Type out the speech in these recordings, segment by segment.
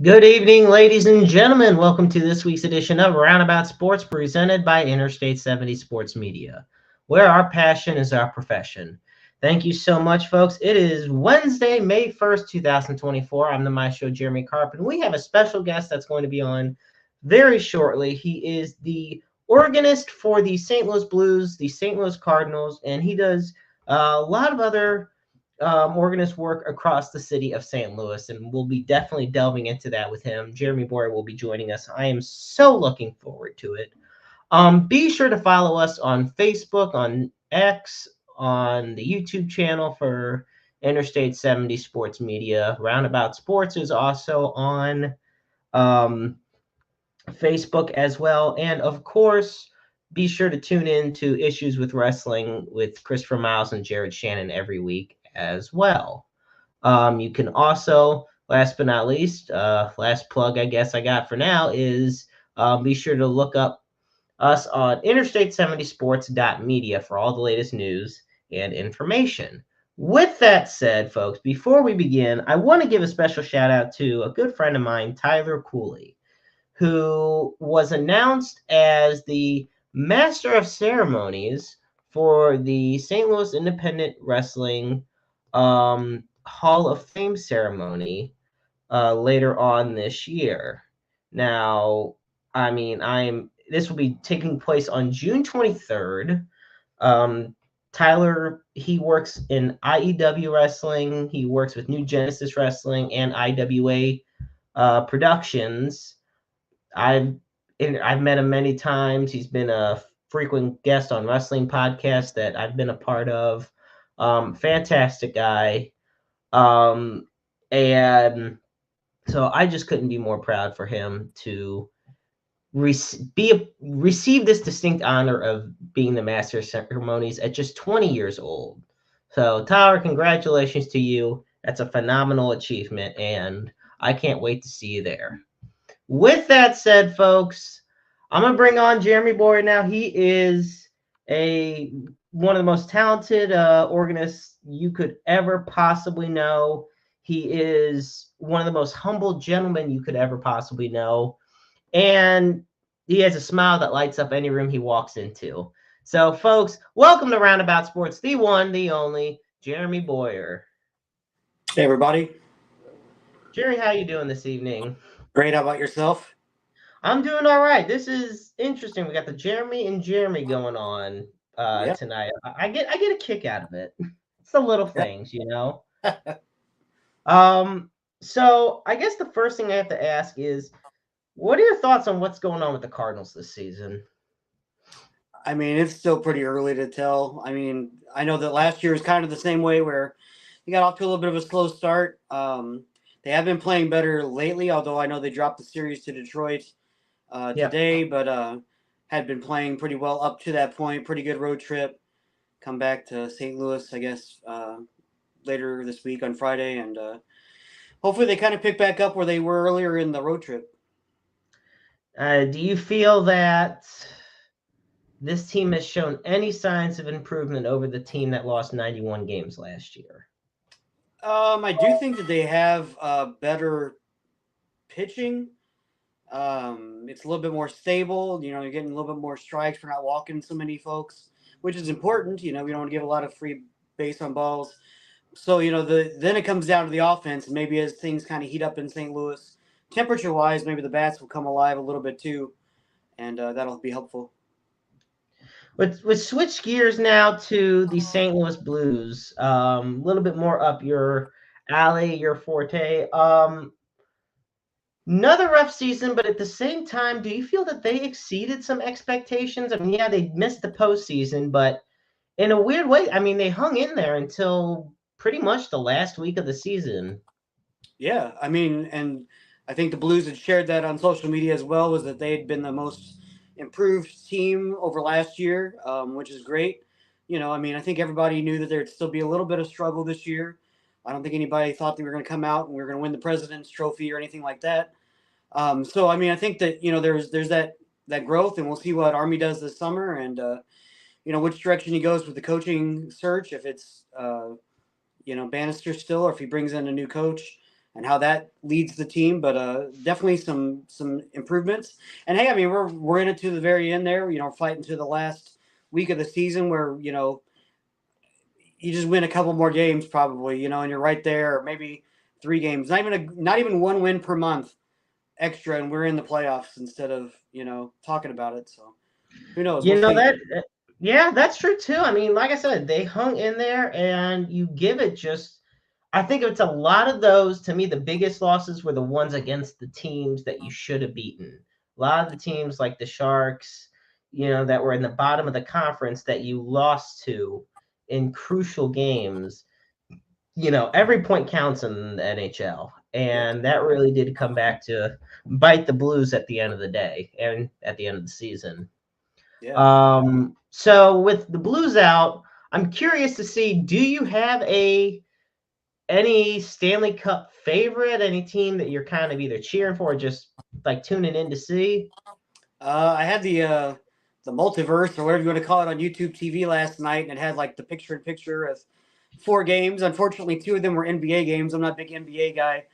Good evening, ladies and gentlemen. Welcome to this week's edition of Roundabout Sports presented by Interstate 70 Sports Media, where our passion is our profession. Thank you so much, folks. It is Wednesday, May 1st, 2024. I'm the Maestro Jeremy Carp, and we have a special guest that's going to be on very shortly. He is the organist for the St. Louis Blues, the St. Louis Cardinals, and he does a lot of other organist work across the city of St. Louis, and we'll be definitely delving into that with him. Jeremy Boyer will be joining us. I am so looking forward to it. Be sure to follow us on Facebook, on X, on the YouTube channel for Interstate 70 Sports Media. Roundabout Sports is also on um, Facebook as well. And of course, be sure to tune in to Issues with Wrestling with Christopher Miles and Jared Shannon every week as well. You can also, last but not least, last plug I guess I got for now is be sure to look up us on interstate70sports.media for all the latest news and information. With that said, folks, before we begin, I want to give a special shout out to a good friend of mine, Tyler Cooley, who was announced as the Master of Ceremonies for the St. Louis Independent Wrestling Hall of Fame ceremony later on this year. Now, I mean, this will be taking place on June 23rd. Tyler, he works in IEW Wrestling. He works with New Genesis Wrestling and IWA Productions. I've met him many times. He's been a frequent guest on wrestling podcasts that I've been a part of. Fantastic guy. Um, and so I just couldn't be more proud for him to receive this distinct honor of being the master of ceremonies at just 20 years old. So Tyler, congratulations to you. That's a phenomenal achievement, and I can't wait to see you there. With that said, folks, I'm gonna bring on Jeremy Boyer now. He is one of the most talented organists you could ever possibly know. He is one of the most humble gentlemen you could ever possibly know, and he has a smile that lights up any room he walks into. So, folks, welcome to Roundabout Sports, the one, the only, Jeremy Boyer. Hey, everybody. Jerry, how you doing this evening? Great. How about yourself? I'm doing all right. This is interesting. We got the Jeremy and Jeremy going on tonight. I get a kick out of it. It's the little things, you know. So I guess the first thing I have to ask is, what are your thoughts on what's going on with the Cardinals this season? I mean, it's still pretty early to tell. I mean, I know that last year was kind of the same way where they got off to a little bit of a slow start. They have been playing better lately, although I know they dropped the series to Detroit today, but had been playing pretty well up to that point. Pretty good road trip. Come back to St. Louis, I guess, later this week on Friday, and hopefully they kind of pick back up where they were earlier in the road trip. Do you feel that this team has shown any signs of improvement over the team that lost 91 games last year? I do think that they have better pitching. It's a little bit more stable. You know, you're getting a little bit more strikes. We're not walking so many folks, which is important. You know, we don't want to give a lot of free base on balls. So, you know, then it comes down to the offense. And maybe as things kind of heat up in St. Louis, temperature-wise, maybe the bats will come alive a little bit too, and that'll be helpful. Let's switch gears now to the St. Louis Blues. A little bit more up your alley, your forte. Another rough season, but at the same time, do you feel that they exceeded some expectations? I mean, yeah, they missed the postseason, but in a weird way, I mean, they hung in there until pretty much the last week of the season. Yeah, I mean, and I think the Blues had shared that on social media as well, was that they had been the most improved team over last year, which is great. You know, I mean, I think everybody knew that there'd still be a little bit of struggle this year. I don't think anybody thought they were going to come out and we were going to win the President's Trophy or anything like that. So, I mean, I think that, you know, there's that growth, and we'll see what Army does this summer, and you know, which direction he goes with the coaching search, if it's you know, Bannister still, or if he brings in a new coach. and how that leads the team. But definitely some improvements. And hey, I mean, we're in it to the very end there. Fighting to the last week of the season where you just win a couple more games probably, and you're right there, or maybe 3 games. Not even one win per month extra, and we're in the playoffs instead of talking about it. So who knows? You We'll know see. that, yeah, that's true too. I mean, like I said, they hung in there, and you give it just. I think it's a lot of those. To me, the biggest losses were the ones against the teams that you should have beaten. A lot of the teams, like the Sharks, that were in the bottom of the conference that you lost to in crucial games. Every point counts in the NHL, Yeah, and that really did come back to bite the Blues at the end of the day and at the end of the season. yeah. So with the Blues out, I'm curious to see, do you have any Stanley Cup favorite, any team that you're kind of either cheering for or just like tuning in to see? I had the multiverse or whatever you want to call it on YouTube TV last night, and it had like the picture-in-picture of 4 games. Unfortunately, 2 of them were NBA games. I'm not a big NBA guy,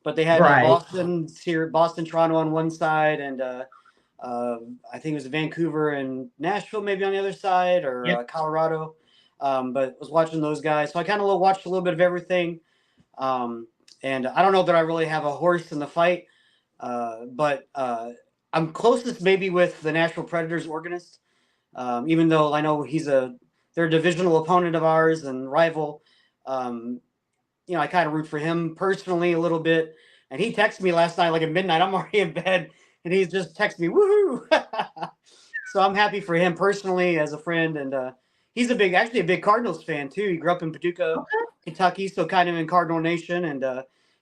but they had Right. Boston, Toronto on one side, and uh, I think it was Vancouver and Nashville maybe on the other side, or Yep. Colorado. But was watching those guys, so I kind of watched a little bit of everything. Um, and I don't know that I really have a horse in the fight, but I'm closest maybe with the Nashville Predators organist, even though I know they're a divisional opponent of ours and rival. Um, I kind of root for him personally a little bit. And he texted me last night, like at midnight. I'm already in bed, and he's just texted me, "Woohoo!" So I'm happy for him personally as a friend, and he's actually a big Cardinals fan too. He grew up in Paducah, Okay. Kentucky, so kind of in Cardinal Nation, and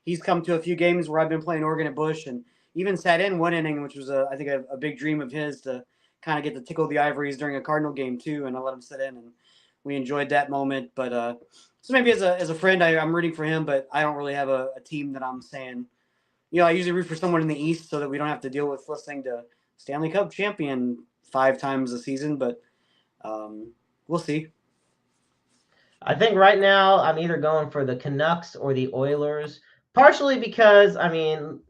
he's come to a few games where I've been playing organ at Bush, and even sat in one inning, which was I think a big dream of his to kind of get to tickle the ivories during a Cardinal game too, and I let him sit in, and we enjoyed that moment. But so maybe as a friend, I'm rooting for him, but I don't really have a team that I'm saying. I usually root for someone in the East so that we don't have to deal with listening to Stanley Cup champion 5 times a season. But we'll see. I think right now I'm either going for the Canucks or the Oilers, partially because I mean,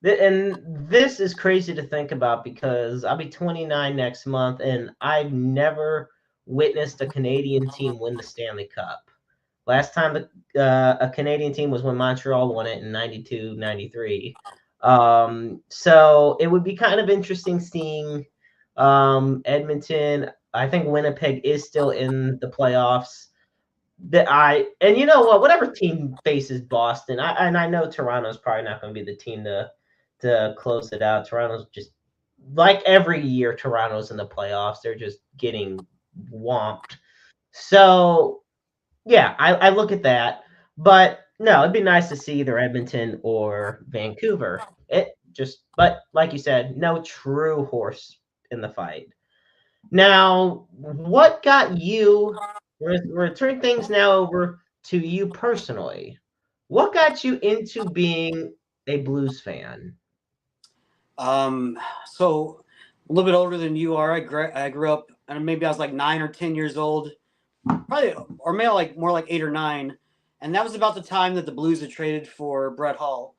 and this is crazy to think about because I'll be 29 next month, and I've never witnessed a Canadian team win the Stanley Cup. Last time a Canadian team was when Montreal won it in 92, 93. So it would be kind of interesting seeing Edmonton. I think Winnipeg is still in the playoffs. And you know what? Whatever team faces Boston, I know Toronto's probably not going to be the team to close it out. Toronto's just like every year. Toronto's in the playoffs. They're just getting whomped. So yeah, I look at that, but no, it'd be nice to see either Edmonton or Vancouver. But like you said, no true horse in the fight. Now, what got you? We're turning things now over to you personally. What got you into being a blues fan? Um, so a little bit older than you are. I grew up, and maybe I was like 9 or 10 years old, probably, or maybe like more like 8 or 9, and that was about the time that the Blues had traded for Brett Hall,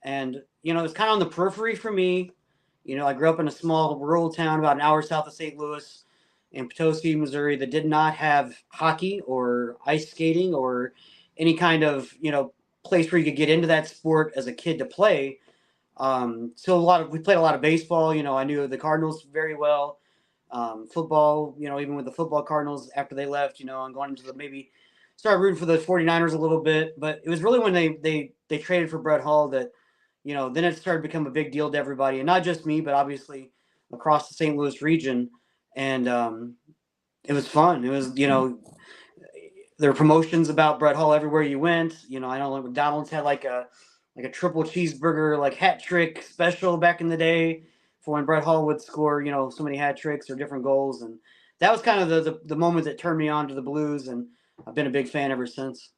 and it was kind of on the periphery for me. I grew up in a small rural town about an hour south of St. Louis, in Potosi, Missouri, that did not have hockey or ice skating or any kind of place where you could get into that sport as a kid to play. So we played a lot of baseball. I knew the Cardinals very well. Football, even with the football Cardinals after they left, and going into maybe started rooting for the 49ers a little bit. But it was really when they traded for Brett Hall that, then it started to become a big deal to everybody, and not just me, but obviously across the St. Louis region. And it was fun. It was, there were promotions about Brett Hall everywhere you went. I know like McDonald's had like a triple cheeseburger like hat trick special back in the day for when Brett Hall would score, so many hat tricks or different goals, and that was kind of the moment that turned me on to the Blues, and I've been a big fan ever since.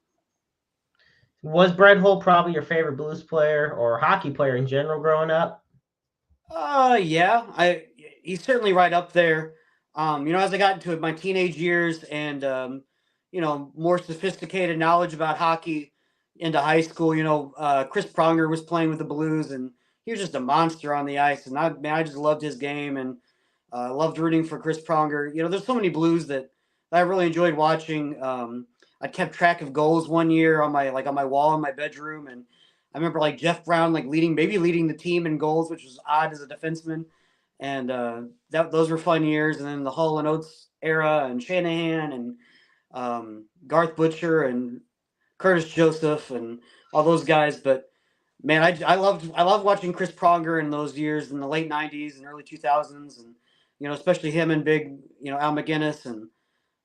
Was Brett Hull probably your favorite blues player or hockey player in general growing up? Yeah, he's certainly right up there. As I got into my teenage years and more sophisticated knowledge about hockey, into high school, Chris Pronger was playing with the Blues, and he was just a monster on the ice. And I just loved his game, and loved rooting for Chris Pronger. There's so many Blues that I really enjoyed watching. I kept track of goals one year on my wall in my bedroom, and I remember like Jeff Brown like leading the team in goals, which was odd as a defenseman. And those were fun years. And then the Hall and Oates era, and Shanahan, and Garth Butcher, and Curtis Joseph, and all those guys. But man, I loved watching Chris Pronger in those years in the late '90s and early 2000s, and especially him and big Al McGinnis, and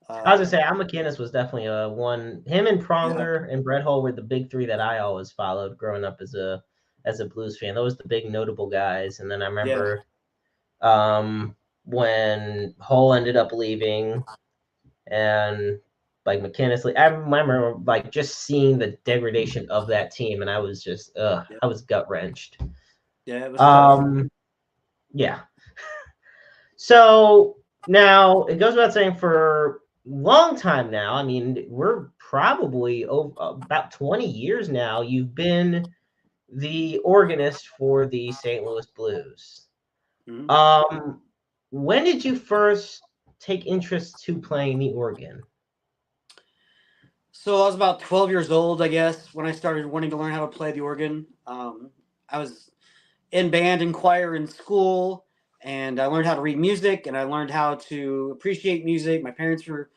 I was gonna say Al McInnes was definitely a one. Him and yeah, Pronger and Brett Hull were the big three that I always followed growing up as a Blues fan. Those were the big notable guys. And then I yeah, remember when Hull ended up leaving and like McInnes, I remember like just seeing the degradation of that team, and I was just yeah, I was gut wrenched. yeah. It was tough. Yeah. So now it goes without saying for long time now. I mean, we're probably over, about 20 years now. You've been the organist for the St. Louis Blues. Mhm. Um, when did you first take interest to playing the organ? So I was about 12 years old, I guess, when I started wanting to learn how to play the organ. I was in band and choir in school, and I learned how to read music, and I learned how to appreciate music. My parents were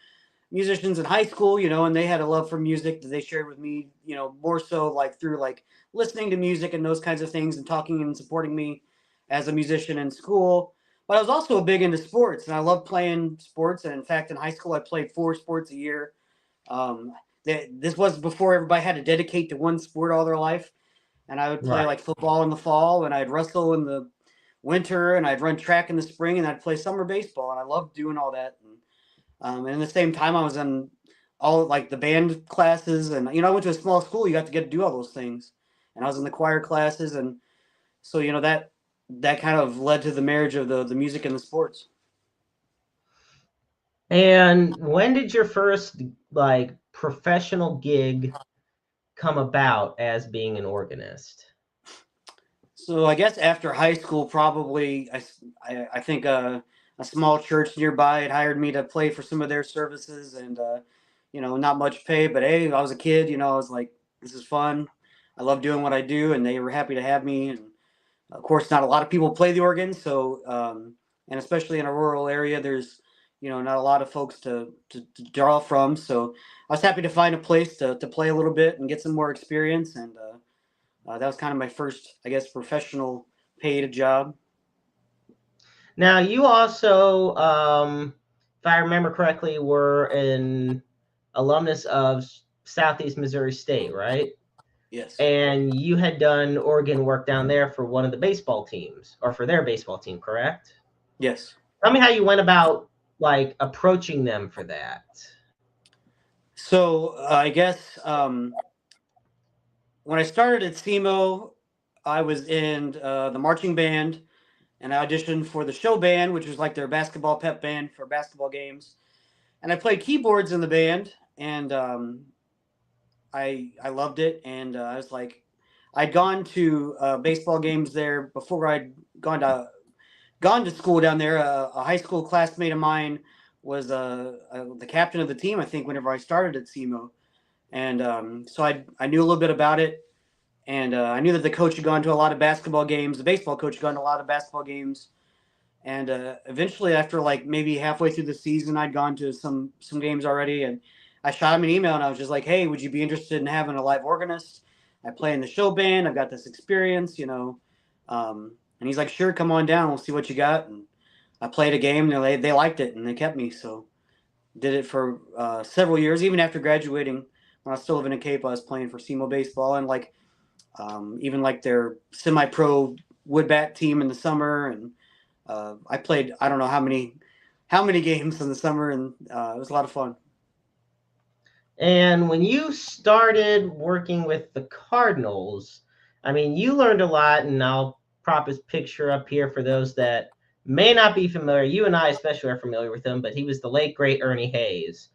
musicians in high school, and they had a love for music that they shared with me, more so like through like listening to music and those kinds of things, and talking and supporting me as a musician in school. But I was also big into sports, and I loved playing sports. And in fact, in high school, I played 4 sports a year. Um, this was before everybody had to dedicate to one sport all their life. And I would play Right. like football in the fall, and I'd wrestle in the winter, and I'd run track in the spring, and I'd play summer baseball. And I loved doing all that. And at the same time, I was in all like the band classes, and I went to a small school. You got to get to do all those things, and I was in the choir classes, and so that kind of led to the marriage of the music and the sports. And when did your first like professional gig come about as being an organist? So I guess after high school, probably I think a small church nearby had hired me to play for some of their services, and not much pay, but hey, I was a kid. I was like, this is fun. I love doing what I do, and they were happy to have me. And of course, not a lot of people play the organ, so and especially in a rural area, there's not a lot of folks to draw from. So I was happy to find a place to play a little bit and get some more experience, and that was kind of my first, I guess, professional paid job. Now, you also, if I remember correctly, were an alumnus of Southeast Missouri State, right? Yes, And you had done organ work down there for one of the baseball teams, or for their baseball team, correct? yes. Tell me how you went about like approaching them for that. So I guess when I started at SEMO, I was in the marching band, and I auditioned for the show band, which was like their basketball pep band for basketball games. And I played keyboards in the band, and I loved it. And I was like, I'd gone to baseball games there before I'd gone to school down there. A high school classmate of mine was the captain of the team, I think, whenever I started at SEMO. And so I knew a little bit about it. And I knew that the coach had gone to a lot of basketball games. The baseball coach had gone to a lot of basketball games. And eventually, after like maybe halfway through the season, I'd gone to some games already. And I shot him an email, and I was just like, "Hey, would you be interested in having a live organist? I play in the show band. I've got this experience. And he's like, "Sure, come on down. We'll see what you got." And I played a game, and they liked it, and they kept me. So did it for several years, even after graduating. When I was still living in Cape, I was playing for SEMO baseball, and like even like their semi-pro wood bat team in the summer. And I played I don't know how many games in the summer, and it was a lot of fun. And when you started working with the Cardinals, I mean, you learned a lot, and I'll prop his picture up here for those that may not be familiar. You and I, especially, are familiar with him, but he was the late, great Ernie Hayes,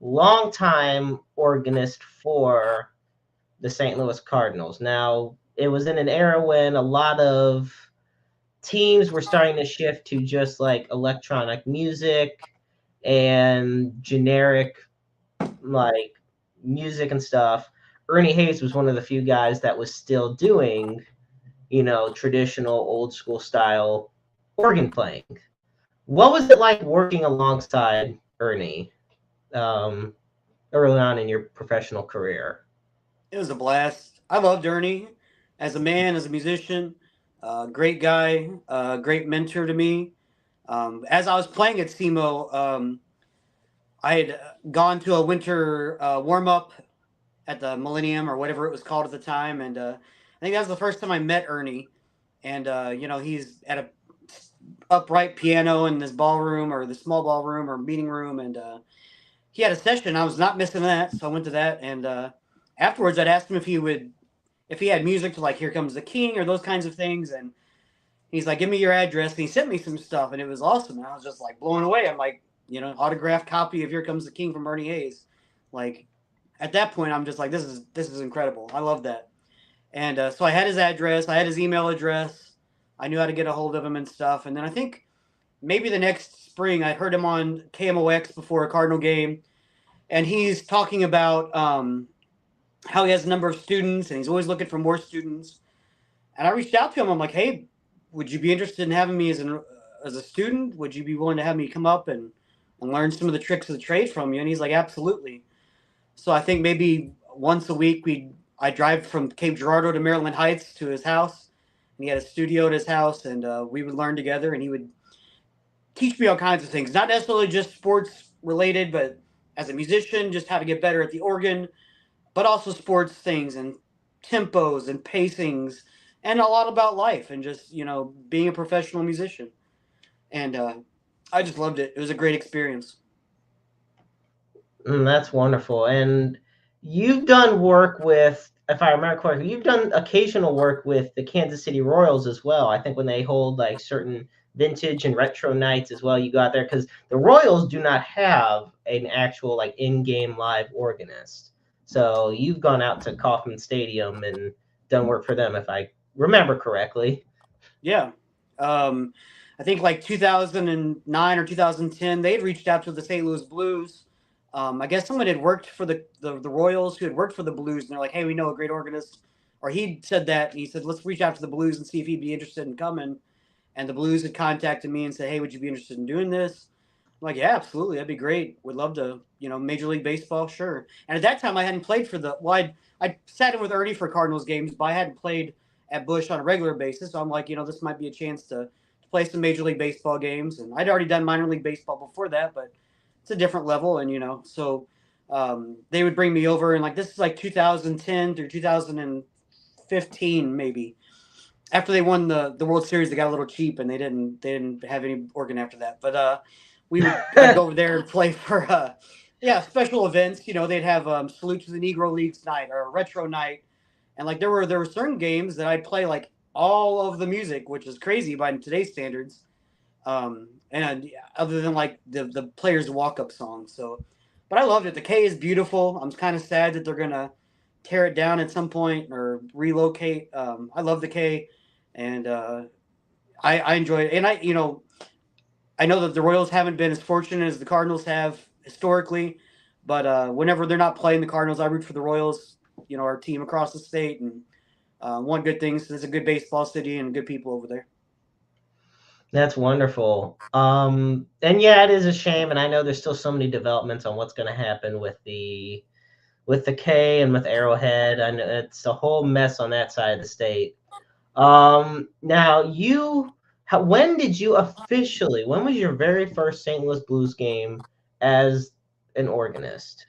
longtime organist for the St. Louis Cardinals. Now, it was in an era when a lot of teams were starting to shift to just like electronic music and generic like music and stuff. Ernie Hayes was one of the few guys that was still doing, traditional old school style organ playing. What was it like working alongside Ernie um, early on in your professional career? It was a blast. I loved Ernie as a man, as a musician. Great guy, great mentor to me. As I was playing at SEMO, I had gone to a winter warm up at the Millennium or whatever it was called at the time, and I think that was the first time I met Ernie. And he's at a upright piano in this ballroom or the small ballroom or meeting room, and he had a session. I was not missing that, so I went to that. And afterwards, I'd asked him if he had music to like "Here Comes the King" or those kinds of things, and he's like, "Give me your address." And he sent me some stuff, and it was awesome. And I was just like blown away. I'm like, autographed copy of "Here Comes the King" from Ernie Hayes. Like at that point, I'm just like, this is incredible. I love that. And so I had his address, I had his email address, I knew how to get a hold of him and stuff. And then I think maybe the next spring, I heard him on KMOX before a Cardinal game, and he's talking about how he has a number of students and he's always looking for more students. And I reached out to him. I'm like, hey, would you be interested in having me as a student? Would you be willing to have me come up and learn some of the tricks of the trade from you? And he's like, absolutely. So I think maybe once a week I drive from Cape Girardeau to Maryland Heights to his house, and he had a studio at his house, and we would learn together, and he would teach me all kinds of things, not necessarily just sports related, but as a musician, just how to get better at the organ, but also sports things and tempos and pacings, and a lot about life and just being a professional musician. And I just loved it. It was a great experience. That's wonderful. And you've done work with, if I remember correctly, you've done occasional work with the Kansas City Royals as well. I think when they hold like certain vintage and retro nights as well, you go out there because the Royals do not have an actual like in-game live organist. So you've gone out to Kauffman Stadium and done work for them, if I remember correctly. Yeah. I think like 2009 or 2010, they had reached out to the St. Louis Blues. I guess someone had worked for the Royals who had worked for the Blues, and they're like, hey, we know a great organist. Or he said that, and he said, let's reach out to the Blues and see if he'd be interested in coming. And the Blues had contacted me and said, hey, would you be interested in doing this? I'm like, yeah, absolutely. That'd be great. Would love to, Major League Baseball, sure. And at that time, I hadn't played for I sat in with Ernie for Cardinals games, but I hadn't played at Busch on a regular basis. So I'm like, this might be a chance to play some Major League Baseball games. And I'd already done minor league baseball before that, but it's a different level. And, so they would bring me over. And like, this is like 2010 through 2015, maybe. After they won the World Series, they got a little cheap and they didn't have any organ after that. But I'd go over there and play for special events. They'd have Salute to the Negro Leagues night or a retro night, and like there were certain games that I'd play like all of the music, which is crazy by today's standards. And other than like the players' walk up songs, but I loved it. The K is beautiful. I'm kind of sad that they're gonna tear it down at some point or relocate. I love the K, and I enjoy it. And I know that the Royals haven't been as fortunate as the Cardinals have historically, but whenever they're not playing the Cardinals, I root for the Royals. Our team across the state, and one good thing is it's a good baseball city and good people over there. That's wonderful. And yeah, it is a shame, and I know there's still so many developments on what's going to happen with the K and with Arrowhead. And it's a whole mess on that side of the state. Now when did you officially? When was your very first St. Louis Blues game as an organist?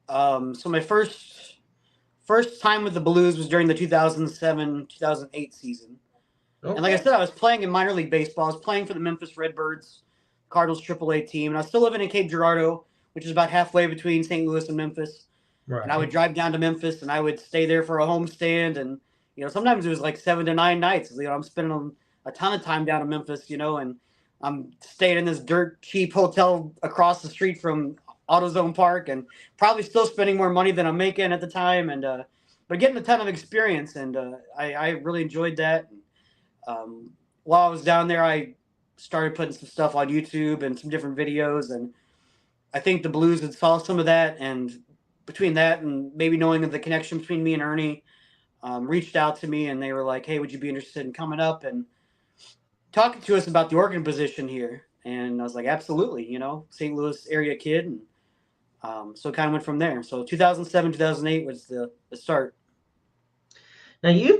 So my first time with the Blues was during the 2007-2008 season. Okay. And like I said, I was playing in minor league baseball. I was playing for the Memphis Redbirds, Cardinals AAA team, and I was still living in Cape Girardeau, which is about halfway between St. Louis and Memphis. Right. And I would drive down to Memphis, and I would stay there for a homestand, and sometimes it was like 7 to 9 nights. I'm spending a ton of time down in Memphis, and I'm staying in this dirt cheap hotel across the street from AutoZone Park, and probably still spending more money than I'm making at the time. And but getting a ton of experience, and I really enjoyed that. While I was down there, I started putting some stuff on YouTube and some different videos, and I think the Blues had saw some of that, and between that and maybe knowing of the connection between me and Ernie, reached out to me and they were like, "Hey, would you be interested in coming up and talking to us about the organ position here?" And I was like, "Absolutely," St. Louis area kid, and so it kind of went from there. So 2007, 2008 was the start. Now you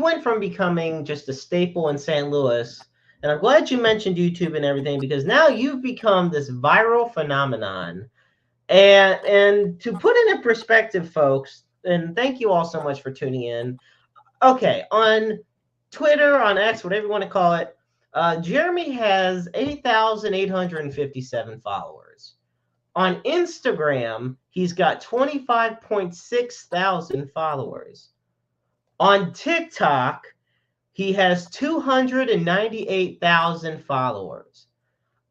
went from becoming just a staple in St. Louis, and I'm glad you mentioned YouTube and everything because now you've become this viral phenomenon. And to put it in perspective, folks, and thank you all so much for tuning in. Okay, on Twitter, on X, whatever you want to call it, Jeremy has 8,857 followers. On Instagram, he's got 25.6 thousand followers. On TikTok, he has 298,000 followers.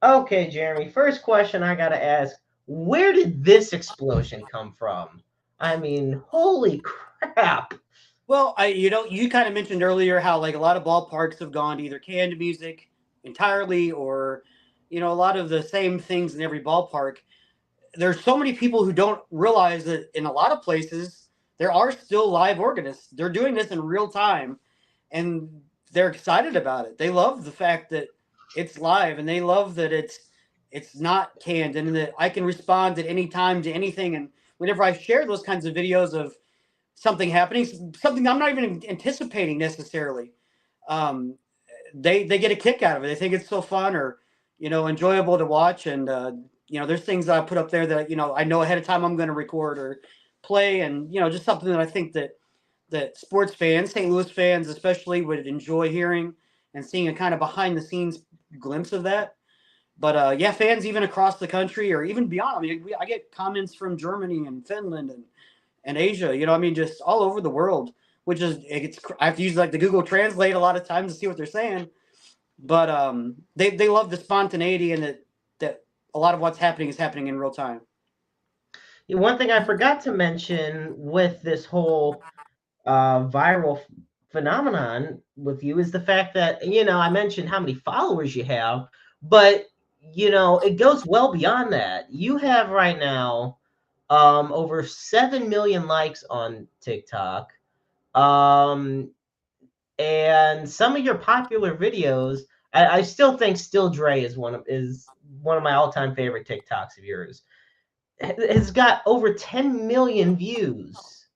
Okay, Jeremy, first question I got to ask, where did this explosion come from? I mean, holy crap. Well, you kind of mentioned earlier how like a lot of ballparks have gone to either canned music entirely, or a lot of the same things in every ballpark. There's so many people who don't realize that in a lot of places there are still live organists. They're doing this in real time, and they're excited about it. They love the fact that it's live, and they love that it's not canned, and that I can respond at any time to anything. And whenever I share those kinds of videos of something happening, something I'm not even anticipating necessarily, um, they get a kick out of it. They think it's so fun, or enjoyable to watch. And there's things that I put up there that I know ahead of time I'm going to record or play, and just something that I think that sports fans, St. Louis fans especially, would enjoy hearing and seeing a kind of behind the scenes glimpse of that. But yeah, fans even across the country or even beyond. I mean, I get comments from Germany and Finland and Asia. Just all over the world. Which is I have to use like the Google Translate a lot of times to see what they're saying. But they love the spontaneity, and that a lot of what's happening is happening in real time. One thing I forgot to mention with this whole viral phenomenon with you is the fact that, I mentioned how many followers you have, but, it goes well beyond that. You have right now over 7 million likes on TikTok. And some of your popular videos, I still think Still Dre is one of my all-time favorite TikToks of yours. Has got over 10 million views.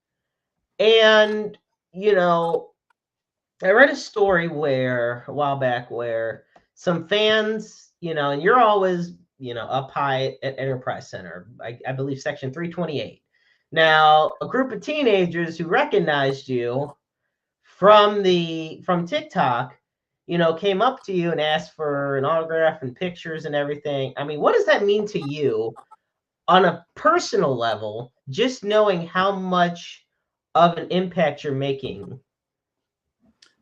And, I read a story a while back where some fans, and you're always, up high at Enterprise Center, I believe section 328. Now, a group of teenagers who recognized you from TikTok, came up to you and asked for an autograph and pictures and everything. I mean, what does that mean to you on a personal level, just knowing how much of an impact you're making?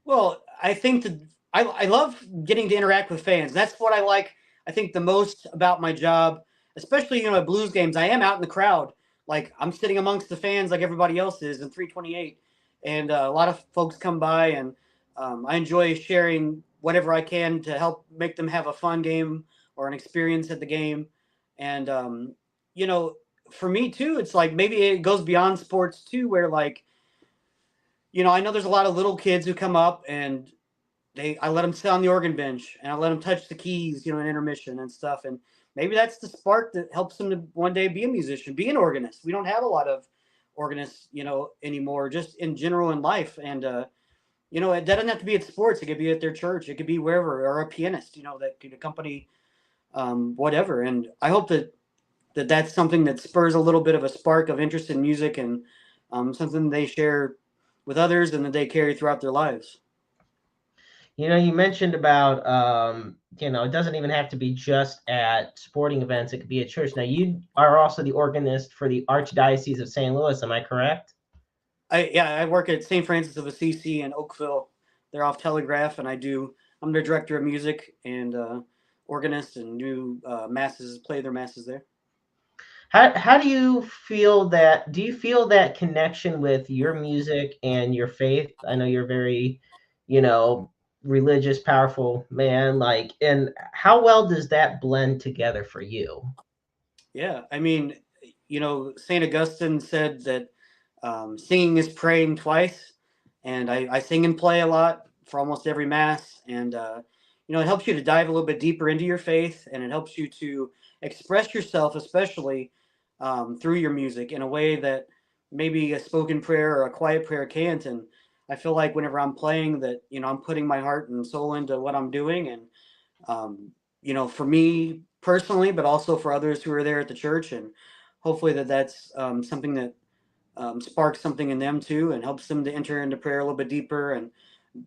Well, I think I love getting to interact with fans. That's what I like. I think the most about my job, especially at Blues games. I am out in the crowd, like I'm sitting amongst the fans, like everybody else is in 328, and a lot of folks come by, and I enjoy sharing whatever I can to help make them have a fun game or an experience at the game. And you know, for me too, it's like maybe it goes beyond sports too, where like I know there's a lot of little kids who come up, and I let them sit on the organ bench, and I let them touch the keys, in intermission and stuff. And maybe that's the spark that helps them to one day be a musician, be an organist. We don't have a lot of organists, anymore, just in general in life. And, it doesn't have to be at sports. It could be at their church. It could be wherever, or a pianist, that could accompany whatever. And I hope that's something that spurs a little bit of a spark of interest in music, and something they share with others and that they carry throughout their lives. You mentioned about, it doesn't even have to be just at sporting events. It could be at church. Now, you are also the organist for the Archdiocese of St. Louis. Am I correct? I work at St. Francis of Assisi in Oakville. They're off Telegraph, and I'm their director of music and organist, and do masses, play their masses there. How do you feel that? Do you feel that connection with your music and your faith? I know you're very, you know, religious, powerful man. Like, and how well does that blend together for you? Yeah, I mean, Saint Augustine said that singing is praying twice, and I sing and play a lot for almost every mass, and it helps you to dive a little bit deeper into your faith, and it helps you to express yourself, especially through your music, in a way that maybe a spoken prayer or a quiet prayer can't. And I feel like whenever I'm playing, that I'm putting my heart and soul into what I'm doing, and for me personally, but also for others who are there at the church, and hopefully that's something that sparks something in them too, and helps them to enter into prayer a little bit deeper and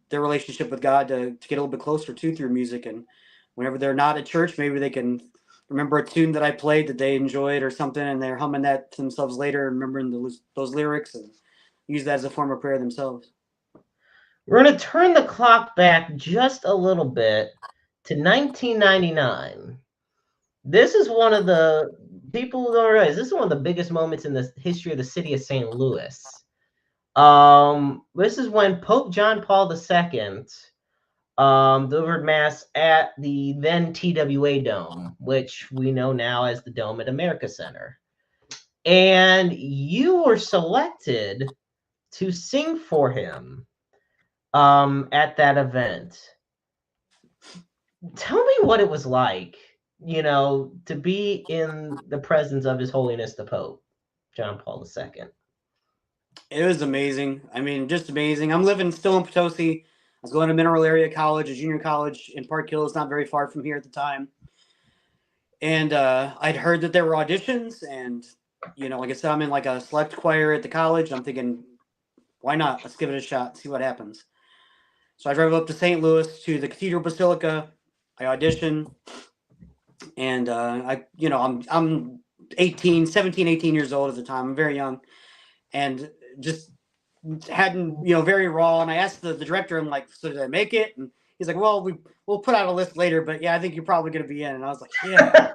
their relationship with God to get a little bit closer to through music. And whenever they're not at church, maybe they can remember a tune that I played that they enjoyed or something, and they're humming that to themselves later, and remembering those lyrics, and use that as a form of prayer themselves. We're going to turn the clock back just a little bit to 1999. This is one of the people don't realize this is one of the biggest moments in the history of the city of St. Louis. This is when Pope John Paul II delivered mass at the then TWA Dome, which we know now as the Dome at America Center. And you were selected to sing for him at that event. Tell me what it was like, to be in the presence of His Holiness the Pope, John Paul II. It was amazing. I mean, just amazing. I'm living still in Potosi. I was going to Mineral Area College, a junior college in Park Hills, not very far from here at the time. And I'd heard that there were auditions, and like I said, I'm in like a select choir at the college. I'm thinking, why not? Let's give it a shot, see what happens. So I drove up to St. Louis to the Cathedral Basilica. I auditioned, and I'm 18, 17, 18 years old at the time. I'm very young, and just hadn't, very raw. And I asked the director, I'm like, so did I make it? And he's like, well, we'll put out a list later, but yeah, I think you're probably going to be in. And I was like, yeah.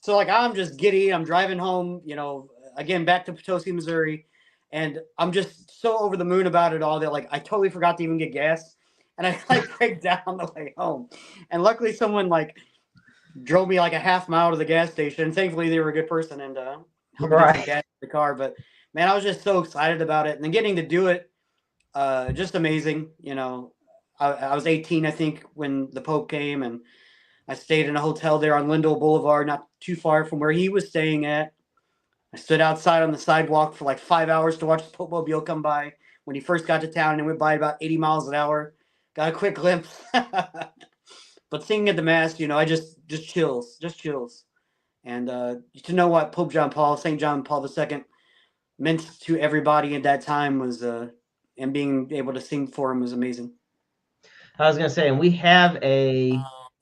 So like, I'm just giddy. I'm driving home, again, back to Potosi, Missouri. And I'm just so over the moon about it all that like, I totally forgot to even get gas. And I like break down on the way home. And luckily someone like drove me like a half mile to the gas station. Thankfully they were a good person and helped me get some gas in the car. But man, I was just so excited about it. And then getting to do it, just amazing. I was 18, I think, when the Pope came, and I stayed in a hotel there on Lindell Boulevard, not too far from where he was staying at. I stood outside on the sidewalk for like 5 hours to watch the Pope Mobile come by when he first got to town, and it went by about 80 miles an hour. Got a quick glimpse. But singing at the Mass, I just chills. And to know what Pope John Paul, St. John Paul II, meant to everybody at that time was, and being able to sing for him was amazing. I was going to say, and we have a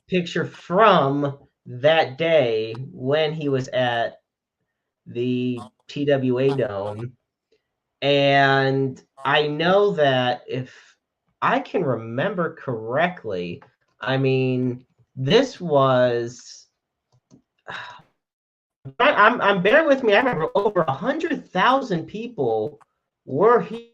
picture from that day when he was at the TWA Dome. And I know that if I can remember correctly, I mean, this was. I'm bear with me. I remember over 100,000 people were here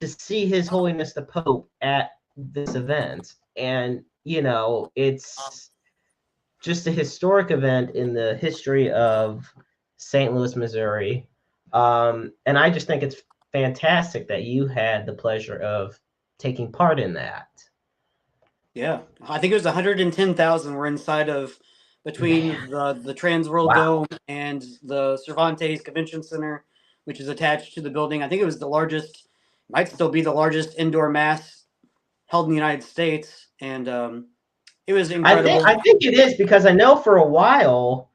to see His Holiness the Pope at this event, and it's just a historic event in the history of St. Louis, Missouri. And I just think it's fantastic that you had the pleasure of taking part in that. Yeah, I think it was 110,000 were inside of between the Trans World Dome and the Cervantes Convention Center, which is attached to the building. I think it was the largest, might still be the largest indoor mass held in the United States, and it was incredible. I think it is, because I know for a while,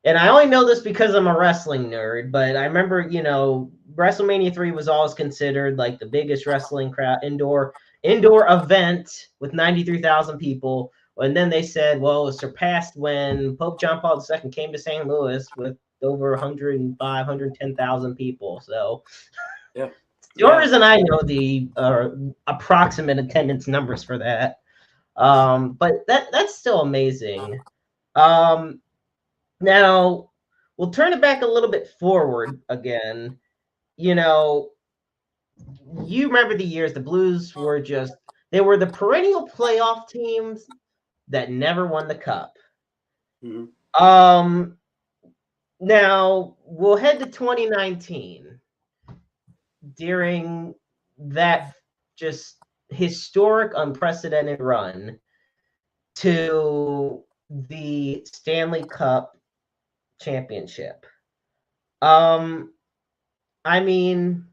and I only know this because I'm a wrestling nerd, but I remember, WrestleMania 3 was always considered like the biggest wrestling crowd indoor event with 93,000 people. And then they said, well, it was surpassed when Pope John Paul II came to St. Louis with over 105, 110,000 people. So yeah. The only reason I know the approximate attendance numbers for that. But that's still amazing. Now, we'll turn it back a little bit forward again. You know, you remember the years the Blues were just, they were the perennial playoff teams that never won the cup. Mm-hmm. Um, Now we'll head to 2019 during that just historic, unprecedented run to the Stanley Cup championship. Um, I mean,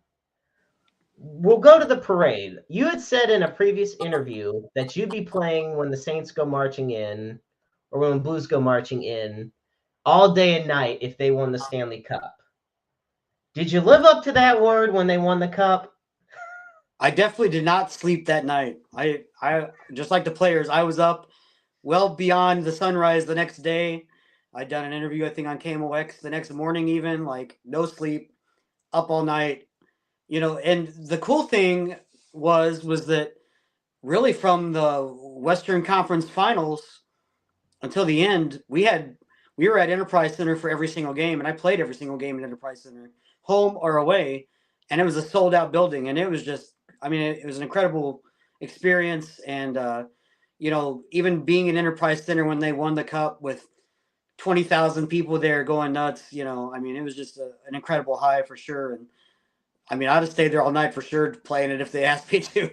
we'll go to the parade. You had said in a previous interview that you'd be playing when the Saints go marching in, or when Blues go marching in, all day and night if they won the Stanley Cup. Did you live up to that word when they won the cup? I definitely did not sleep that night. I just like the players. I was up well beyond the sunrise the next day. I'd done an interview, I think, on KMOX the next morning, even like no sleep, up all night. And the cool thing was that really from the Western Conference Finals until the end, we were at Enterprise Center for every single game, and I played every single game at Enterprise Center, home or away, and it was a sold out building, and it was just, I mean, it was an incredible experience, and even being in Enterprise Center when they won the cup with 20,000 people there going nuts, I mean, it was just an incredible high for sure, and I mean, I'd have stayed there all night for sure playing it if they asked me to.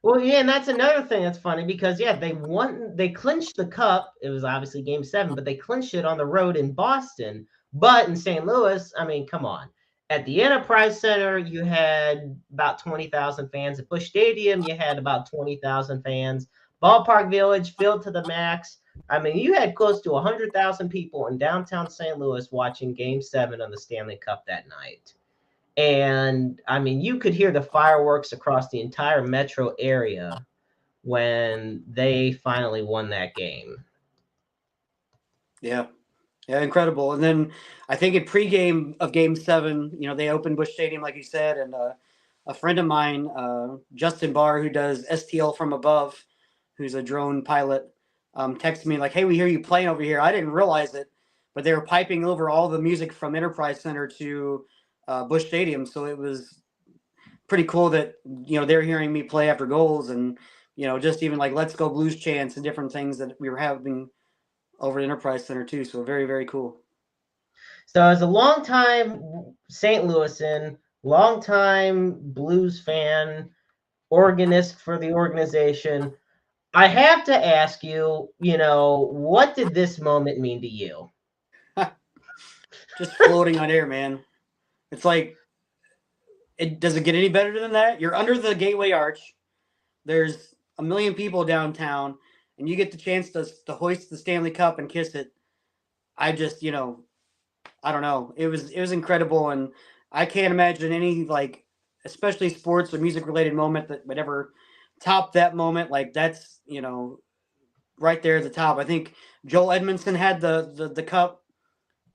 Well, yeah, and that's another thing that's funny because yeah, they clinched the cup. It was obviously game 7, but they clinched it on the road in Boston. But in St. Louis, I mean, come on. At the Enterprise Center, you had about 20,000 fans. At Busch Stadium, you had about 20,000 fans. Ballpark Village filled to the max. I mean, you had close to 100,000 people in downtown St. Louis watching game 7 of the Stanley Cup that night. And I mean, you could hear the fireworks across the entire metro area when they finally won that game. Yeah. Yeah, incredible. And then I think in pregame of Game 7, they opened Busch Stadium, like you said, and a friend of mine, Justin Barr, who does STL from above, who's a drone pilot, texted me like, "Hey, we hear you playing over here." I didn't realize it, but they were piping over all the music from Enterprise Center to Busch Stadium, so it was pretty cool that they're hearing me play after goals, and just even like "Let's Go Blues" chants and different things that we were having over at Enterprise Center too. So very, very cool. So as a longtime St. Louisan, longtime Blues fan, organist for the organization, I have to ask you, what did this moment mean to you? Just floating on air, man. It's like, it does it get any better than that? You're under the Gateway Arch. There's a million people downtown, and you get the chance to hoist the Stanley Cup and kiss it. I just, I don't know. It was incredible, and I can't imagine any like, especially sports or music related moment that would ever top that moment. Like that's right there at the top. I think Joel Edmondson had the cup,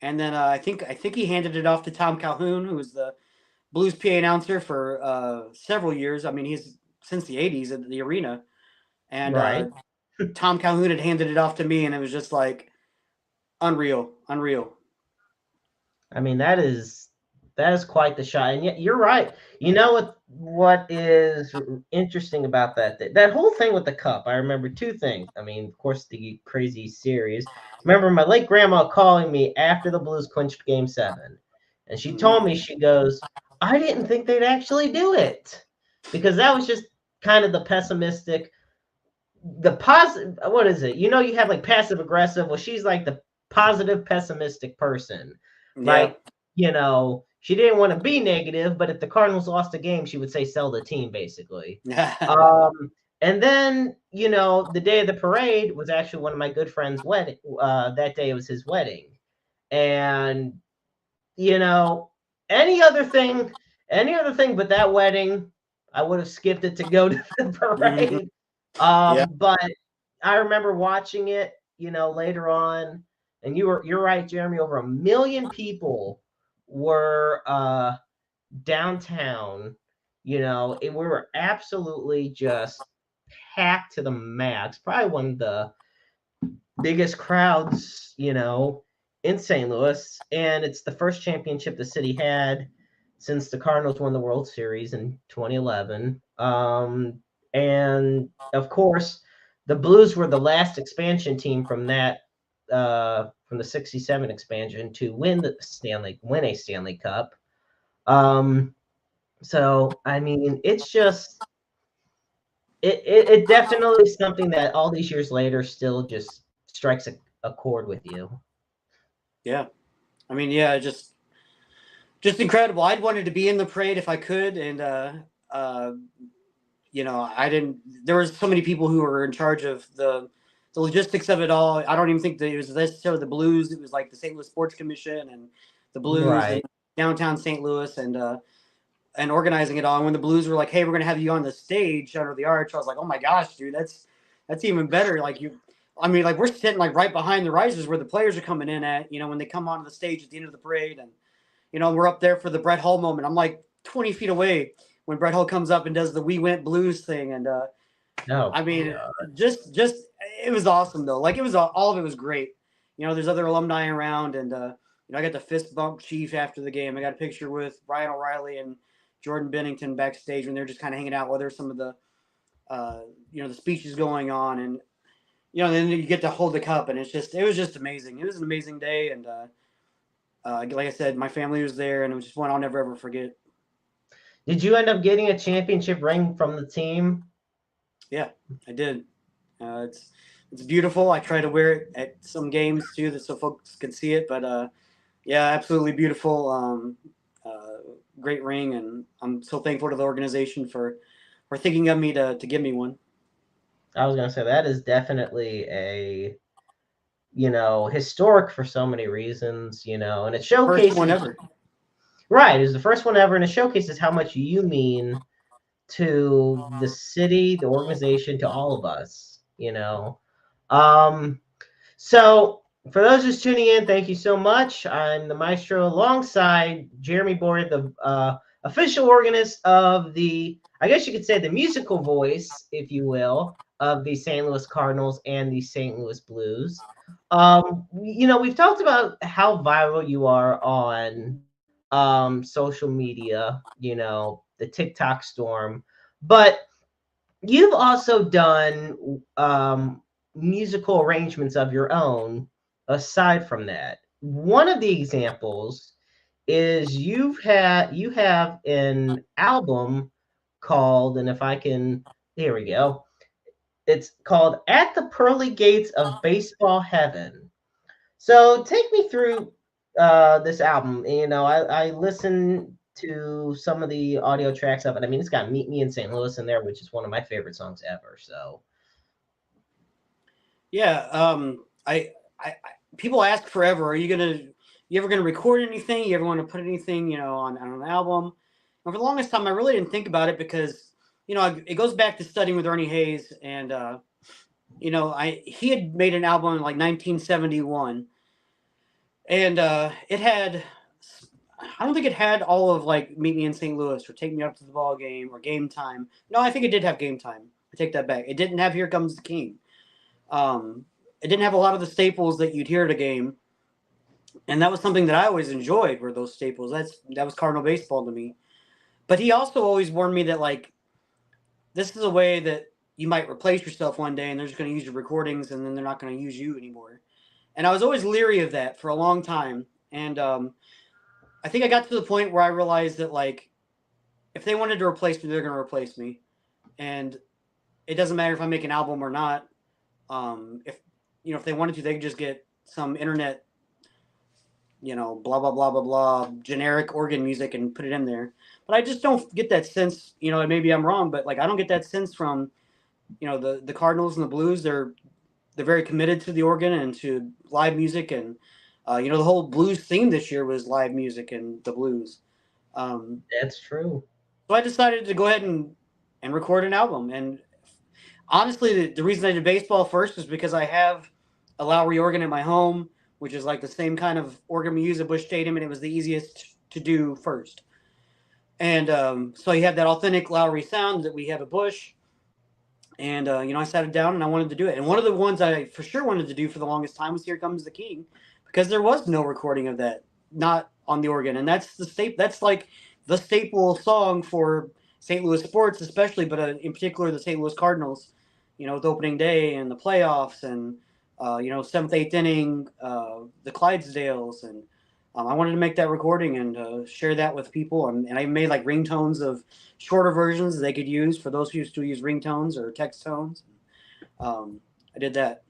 and then I think he handed it off to Tom Calhoun, who was the Blues PA announcer for several years. I mean, he's since the '80s at the arena, and Right. Tom Calhoun had handed it off to me, and it was just like unreal, unreal. I mean, that is quite the shot. And yet you're right. You know what is interesting about that whole thing with the cup? I remember two things. I mean, of course, the crazy series. Remember my late grandma calling me after the Blues clinched game 7. And she told me, she goes, I didn't think they'd actually do it. Because that was just kind of the pessimistic, the positive, what is it? You have like passive aggressive. Well, she's like the positive pessimistic person. Yeah. Like, she didn't want to be negative, but if the Cardinals lost a game, she would say sell the team, basically. And then, the day of the parade was actually one of my good friend's wedding. That day it was his wedding. And, you know, any other thing, but that wedding, I would have skipped it to go to the Mhm. parade. Yeah. But I remember watching it, later on, and you're right, Jeremy. Over 1 million people were downtown. We were absolutely just packed to the max. Probably one of the biggest crowds, in St. Louis, and it's the first championship the city had since the Cardinals won the World Series in 2011. And of course, the Blues were the last expansion team from the '67 expansion to win a Stanley Cup. So I mean, it's just it definitely is something that all these years later still just strikes a chord with you. Yeah. I mean, yeah, just incredible. I'd wanted to be in the parade if I could, and uh, I didn't. There was so many people who were in charge of the logistics of it all. I don't even think that it was necessarily the Blues. It was like the St. Louis Sports Commission and the Blues and Right. downtown St. Louis and organizing it all. And when the Blues were like, "Hey, we're gonna have you on the stage under the arch," I was like, "Oh my gosh, dude, that's even better." Like I mean, like we're sitting like right behind the risers where the players are coming in at. When they come onto the stage at the end of the parade, and we're up there for the Brett Hull moment. I'm like 20 feet away when Brett Hull comes up and does the "We Went Blues" thing, and Oh I mean, God. just it was awesome though. Like it was all of it was great. There's other alumni around, and I got the fist bump Chief after the game. I got a picture with Ryan O'Reilly and Jordan Bennington backstage when they're just kind of hanging out while there's some of the the speeches going on, and then you get to hold the cup, and it was just amazing. It was an amazing day, and like I said, my family was there, and it was just one I'll never ever forget. Did you end up getting a championship ring from the team? Yeah, I did. It's beautiful. I try to wear it at some games too, that so folks can see it. But yeah, absolutely beautiful. Great ring, and I'm so thankful to the organization for thinking of me to give me one. I was gonna say that is definitely a historic for so many reasons, and it First one showcases ever. right, it's the first one ever, and it showcases how much you mean to the city, the organization, to all of us. Um, so for those just tuning in, thank you so much. I'm the maestro alongside Jeremy Boyd, the official organist of I guess you could say the musical voice, if you will, of the St. Louis Cardinals and the St. Louis Blues. We've talked about how viral you are on social media, the TikTok storm, but you've also done musical arrangements of your own aside from that. One of the examples is you have an album called, and if I can, here we go. It's called At the Pearly Gates of Baseball Heaven. So take me through this album. I listened to some of the audio tracks of it. I mean, it's got "Meet Me in St. Louis" in there, which is one of my favorite songs ever. So Yeah. People ask forever, you ever gonna record anything? You ever want to put anything, on an album? And for the longest time, I really didn't think about it because, it goes back to studying with Ernie Hayes, and he had made an album in like 1971, and it had. I don't think it had all of like "Meet Me in St. Louis" or "Take Me Up to the Ball Game" or "Game Time." No, I think it did have "Game Time." I take that back. It didn't have "Here Comes the King." It didn't have a lot of the staples that you'd hear at a game, and that was something that I always enjoyed. Were those staples? That was Cardinal baseball to me. But he also always warned me that like this is a way that you might replace yourself one day, and they're just going to use your recordings, and then they're not going to use you anymore. And I was always leery of that for a long time. And I think I got to the point where I realized that like if they wanted to replace me, they're going to replace me, and it doesn't matter if I make an album or not. If if they wanted to, they could just get some internet, blah blah blah blah blah, generic organ music and put it in there. But I just don't get that sense. And maybe I'm wrong, but like I don't get that sense from the Cardinals and the Blues. They're very committed to the organ and to live music, and the whole blues theme this year was live music and the blues. Um, that's true. so I decided to go ahead and record an album. And honestly, the reason I did baseball first is because I have a Lowry organ in my home, which is like the same kind of organ we use at Busch Stadium, and it was the easiest to do first. And so you have that authentic Lowry sound that we have at Busch. And I sat it down and I wanted to do it. And one of the ones I for sure wanted to do for the longest time was "Here Comes the King," because there was no recording of that, not on the organ, and that's the staple. That's like the staple song for St. Louis sports, especially, but in particular the St. Louis Cardinals. With opening day and the playoffs, and seventh, eighth inning, the Clydesdales, and I wanted to make that recording and share that with people, and I made like ringtones of shorter versions they could use for those who used to use ringtones or text tones. I did that.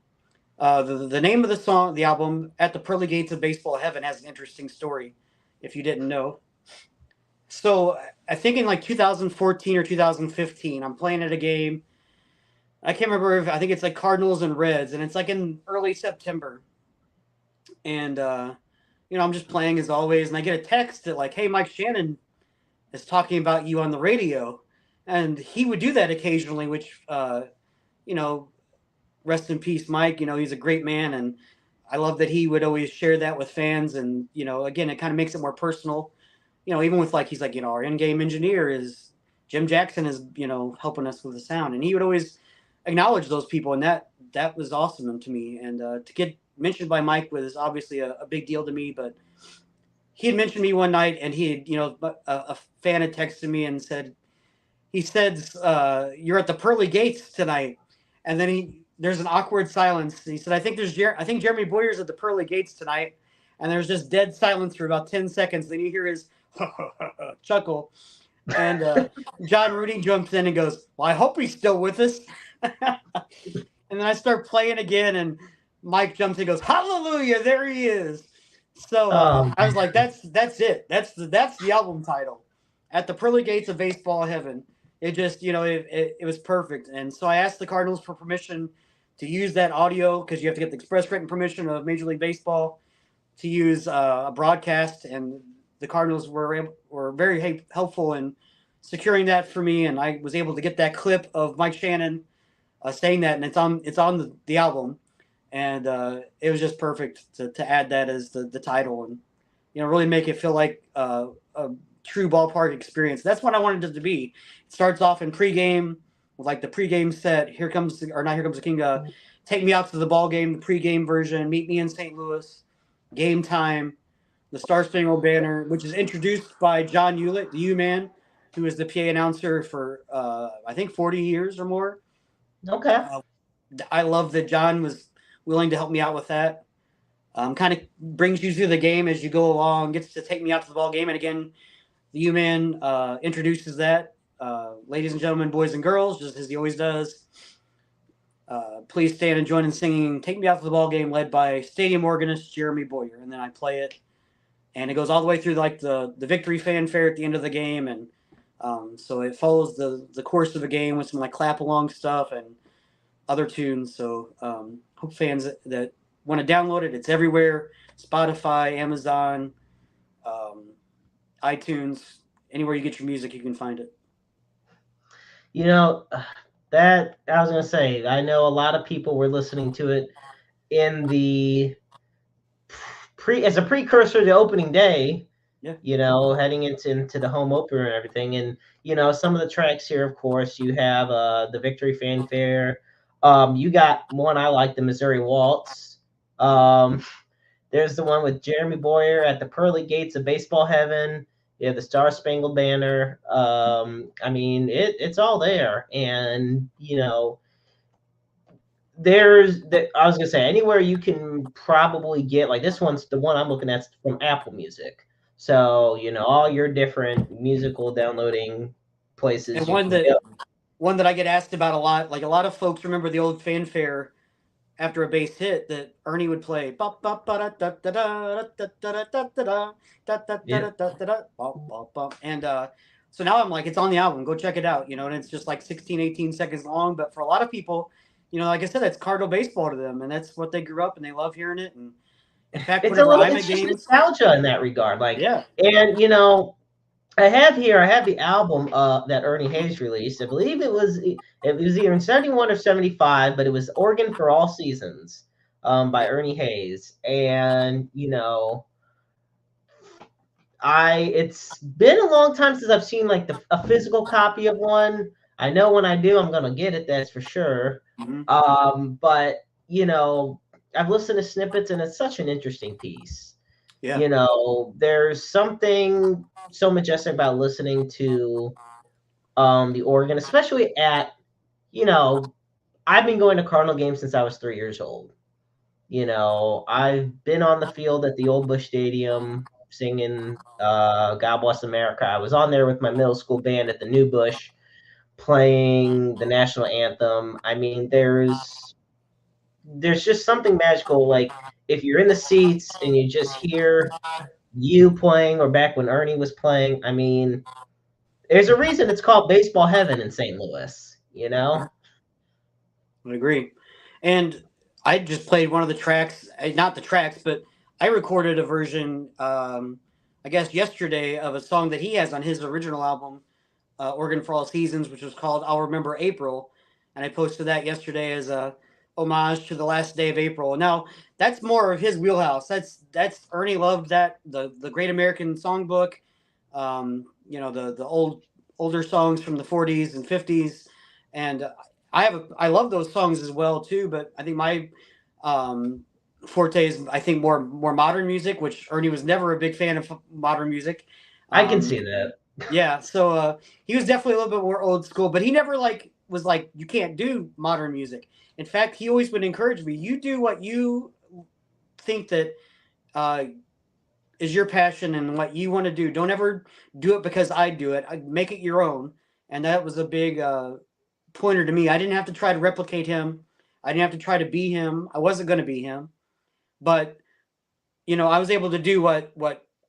The name of the song, the album, "At the Pearly Gates of Baseball Heaven," has an interesting story, if you didn't know. So I think in like 2014 or 2015, I'm playing at a game. I can't remember if I think it's like Cardinals and Reds, and it's like in early September. And I'm just playing as always, and I get a text that like, "Hey, Mike Shannon is talking about you on the radio," and he would do that occasionally, which you know, rest in peace, Mike. He's a great man, and I love that he would always share that with fans. And again, it kind of makes it more personal. Even with like he's like, our in-game engineer is Jim Jackson is helping us with the sound, and he would always acknowledge those people, and that was awesome to me. And to get mentioned by Mike was obviously a big deal to me, but he had mentioned me one night, and he had, a fan had texted me and he said, "You're at the Pearly Gates tonight," and then there's an awkward silence. He said, I think Jeremy Boyer's at the Pearly Gates tonight," and there's just dead silence for about 10 seconds. Then you hear his chuckle, and John Rudy jumps in and goes, "Well, I hope he's still with us." And then I start playing again, and Mike jumps in and goes, "Hallelujah, there he is." So I was like, "That's it. That's the album title, At the Pearly Gates of Baseball Heaven." It just, it was perfect. And so I asked the Cardinals for permission to use that audio, because you have to get the express written permission of Major League Baseball to use a broadcast, and the Cardinals were very helpful in securing that for me, and I was able to get that clip of Mike Shannon saying that, and it's on the album, and it was just perfect to add that as the title, and really make it feel like a true ballpark experience. That's what I wanted it to be. It starts off in pregame with like the pregame set. Here comes or not, "Here Comes the King." "Take Me Out to the Ball Game," the pregame version. "Meet Me in St. Louis," "Game Time," the Star Spangled Banner, which is introduced by John Hewlett, the U-Man, who was the PA announcer for I think 40 years or more. Okay. I love that John was willing to help me out with that. Kind of brings you through the game as you go along, gets to take me out to the ball game. And again, the U-Man introduces that. "Ladies and gentlemen, boys and girls," just as he always does. "Please stand and join in singing 'Take Me Out to the Ball Game,' led by stadium organist Jeremy Boyer." And then I play it, and it goes all the way through like the victory fanfare at the end of the game, and so it follows the course of the game with some like clap along stuff and other tunes. So hope fans that want to download it, it's everywhere: Spotify, Amazon, um, iTunes, anywhere you get your music, you can find it. You know, that I was gonna say, I know a lot of people were listening to it in the as a precursor to opening day, Yeah. heading into the home opener and everything. And some of the tracks here, of course, you have the victory fanfare. You got one I like, the Missouri Waltz. There's the one with Jeremy Boyer, "At the Pearly Gates of Baseball Heaven." Yeah, the Star Spangled Banner. I mean, it's all there, and I was gonna say, anywhere you can probably get, like, this one's the one I'm looking at from Apple Music. So all your different musical downloading And places you one can that go. one that I get asked about a lot, like a lot of folks remember the old fanfare after a base hit that Ernie would play. Yeah. And so now I'm like, it's on the album. Go check it out. And it's just like 16, 18 seconds long. But for a lot of people, like I said, that's Cardinal baseball to them, and that's what they grew up and they love hearing it. And in fact, It's a whenever little, I'm at it's just games, nostalgia in that regard. Like, yeah, and I have the album that Ernie Hayes released. I believe it was either in 71 or 75, but it was "Organ for All Seasons" by yeah, Ernie Hayes. And it's been a long time since I've seen like a physical copy of one. I know when I do, I'm gonna get it. That's for sure. Mm-hmm. But I've listened to snippets, and it's such an interesting piece. Yeah, There's something so majestic about listening to the organ, especially at you know I've been going to Cardinal games since I was 3 years old. I've been on the field at the old Busch Stadium singing God Bless America. I was on there with my middle school band at the new Busch playing the national anthem. I mean, there's just something magical. Like if you're in the seats and you just hear you playing, or back when Ernie was playing, I mean, there's a reason it's called baseball heaven in St. Louis, you know? I agree. And I just played one of the tracks, not the tracks, but I recorded a version, I guess yesterday, of a song that he has on his original album, Organ for All Seasons, which was called "I'll Remember April," and I posted that yesterday as a homage to the last day of April. Now that's more of his wheelhouse. That's Ernie loved that, the Great American Songbook, the older songs from the 40s and 50s, and I love those songs as well too. But I think my um, forte is, I think, more modern music, which Ernie was never a big fan of modern music. I can Um, see that. yeah, so he was definitely a little bit more old school, but he never like was like, you can't do modern music. In fact, he always would encourage me, you do what you think that uh, is your passion and what you want to do. Don't ever do it because I do it. I make it your own. And that was a big pointer to me. I didn't have to try to replicate him. I didn't have to try to be him. I wasn't going to be him, but I was able to do what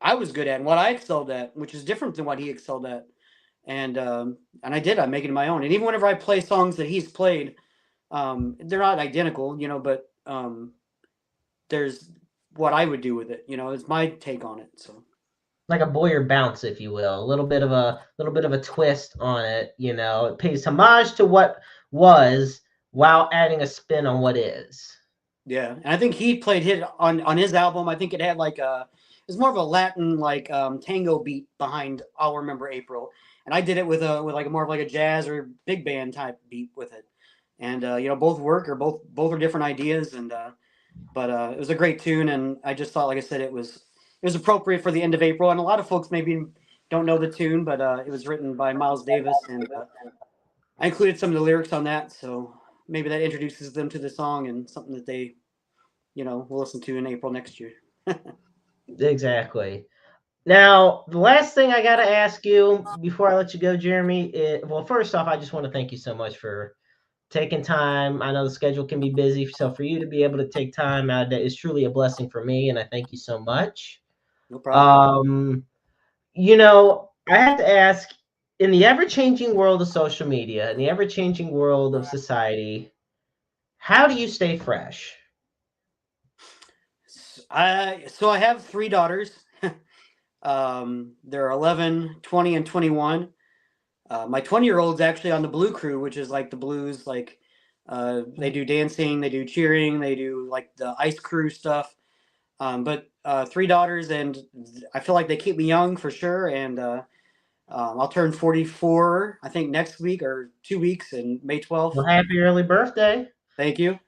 I was good at and what I excelled at, which is different than what he excelled at. And I did. I make it my own. And even whenever I play songs that he's played, they're not identical, but there's what I would do with it. It's my take on it. So Like a Boyer bounce, if you will, a little bit of a twist on it. It pays homage to what was while adding a spin on what is. yeah, and I think he played hit on his album. I think it had like it was more of a Latin like tango beat behind "I'll Remember April," and I did it with like more of like a jazz or big band type beat with it. And both work, or both are different ideas, and but it was a great tune, and I just thought, like I said, it was appropriate for the end of April, and a lot of folks maybe don't know the tune, but it was written by Miles Davis, and I included some of the lyrics on that, so maybe that introduces them to the song and something that they will listen to in April next year. Exactly. Now, the last thing I got to ask you before I let you go, Jeremy, well, first off, I just want to thank you so much for taking time. I know the schedule can be busy, so for you to be able to take time out of that is truly a blessing for me, and I thank you so much. No problem. Um, I have to ask, in the ever-changing world of social media, in the ever-changing world of society, how do you stay fresh? So I have three daughters. They're 11, 20, and 21. My 20-year-old's actually on the Blue Crew, which is like the blues. Like they do dancing, they do cheering, they do like the ice crew stuff. But three daughters, and I feel like they keep me young for sure. And I'll turn 44, I think, next week or 2 weeks, in May 12th. Well, happy early birthday. Thank you.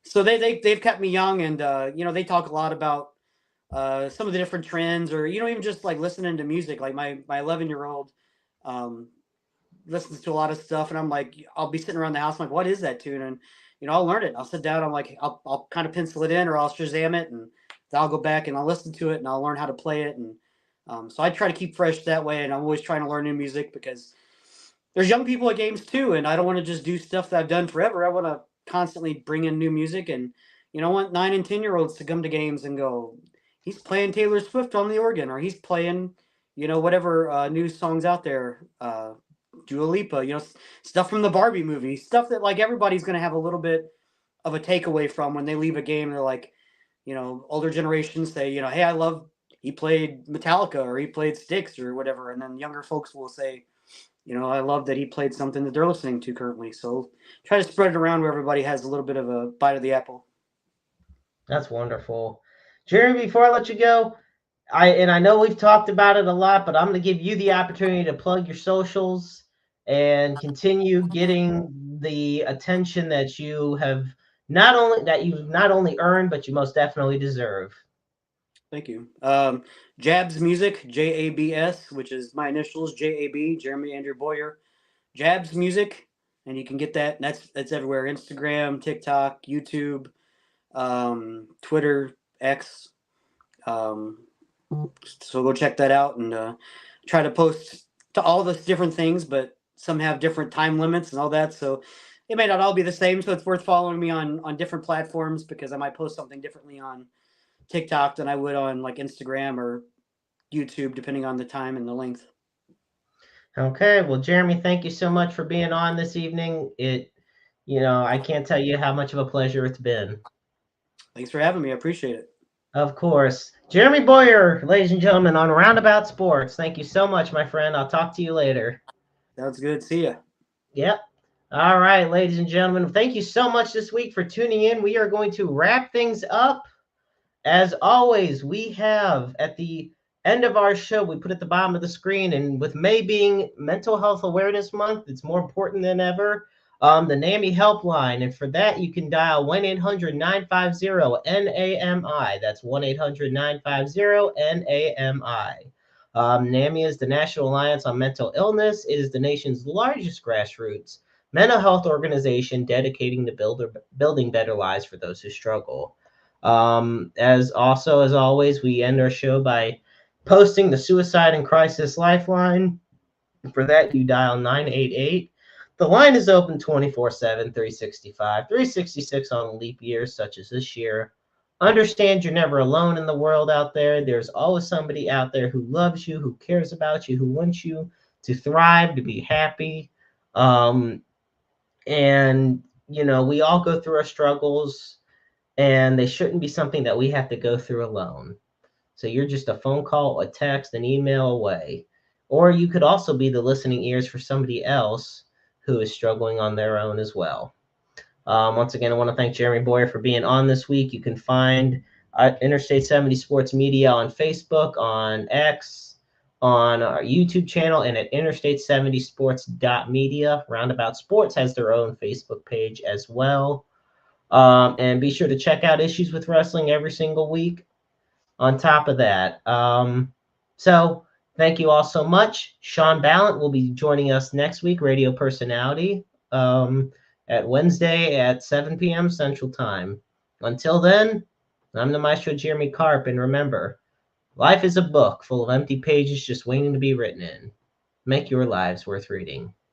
So they've kept me young, and they talk a lot about some of the different trends, or even just like listening to music. Like my 11-year-old um, listens to a lot of stuff, and I'm like, I'll be sitting around the house, I'm like, what is that tune? And I'll learn it. I'll sit down. I'm like, I'll kind of pencil it in, or I'll Shazam it, and then I'll go back and I'll listen to it, and I'll learn how to play it. And so I try to keep fresh that way, and I'm always trying to learn new music, because there's young people at games too, and I don't want to just do stuff that I've done forever. I want to constantly bring in new music, and I want 9 and 10-year-olds to come to games and go, he's playing Taylor Swift on the organ, or he's playing, whatever new songs out there, Dua Lipa, stuff from the Barbie movie, stuff that like everybody's going to have a little bit of a takeaway from when they leave a game. They're like, older generations say, hey, I love, he played Metallica, or he played Styx, or whatever, and then younger folks will say, I love that he played something that they're listening to currently. So try to spread it around where everybody has a little bit of a bite of the apple. That's wonderful. Jeremy, before I let you go, I know we've talked about it a lot, but I'm going to give you the opportunity to plug your socials and continue getting the attention that you've not only earned, but you most definitely deserve. Thank you. Jabs Music, JABS, which is my initials, JAB, Jeremy Andrew Boyer. Jabs Music, and you can get that. That's everywhere: Instagram, TikTok, YouTube, Twitter, X. Um, so go check that out and try to post to all the different things, but some have different time limits and all that. So it may not all be the same. So it's worth following me on different platforms because I might post something differently on TikTok than I would on like Instagram or YouTube, depending on the time and the length. Okay, well, Jeremy, thank you so much for being on this evening. I can't tell you how much of a pleasure it's been. Thanks for having me. I appreciate it. Of course. Jeremy Boyer, ladies and gentlemen, on Roundabout Sports. Thank you so much, my friend. I'll talk to you later. Sounds good. See ya. Yep. All right, ladies and gentlemen, thank you so much this week for tuning in. We are going to wrap things up. As always, we have at the end of our show, we put at the bottom of the screen, and with May being Mental Health Awareness Month, it's more important than ever, the NAMI helpline. And for that, you can dial 1-800-950-NAMI. That's 1-800-950-NAMI. NAMI is the National Alliance on Mental Illness. It is the nation's largest grassroots mental health organization dedicating to building better lives for those who struggle. As always, we end our show by posting the Suicide and Crisis Lifeline. For that, you dial 988. The line is open 24/7, 365, 366 on leap years such as this year. Understand you're never alone in the world out there. There's always somebody out there who loves you, who cares about you, who wants you to thrive, to be happy. And, we all go through our struggles, and they shouldn't be something that we have to go through alone. So you're just a phone call, a text, an email away. Or you could also be the listening ears for somebody else who is struggling on their own as well. Once again, I want to thank Jeremy Boyer for being on this week. You can find Interstate 70 Sports Media on Facebook, on X, on our YouTube channel, and at interstate70sports.media. Roundabout Sports has their own Facebook page as well. And be sure to check out Issues with Wrestling every single week on top of that. So thank you all so much. Sean Ballant will be joining us next week, radio personality, at Wednesday at 7 p.m. Central Time. Until then, I'm the Maestro Jeremy Karp, and remember, life is a book full of empty pages just waiting to be written in. Make your lives worth reading.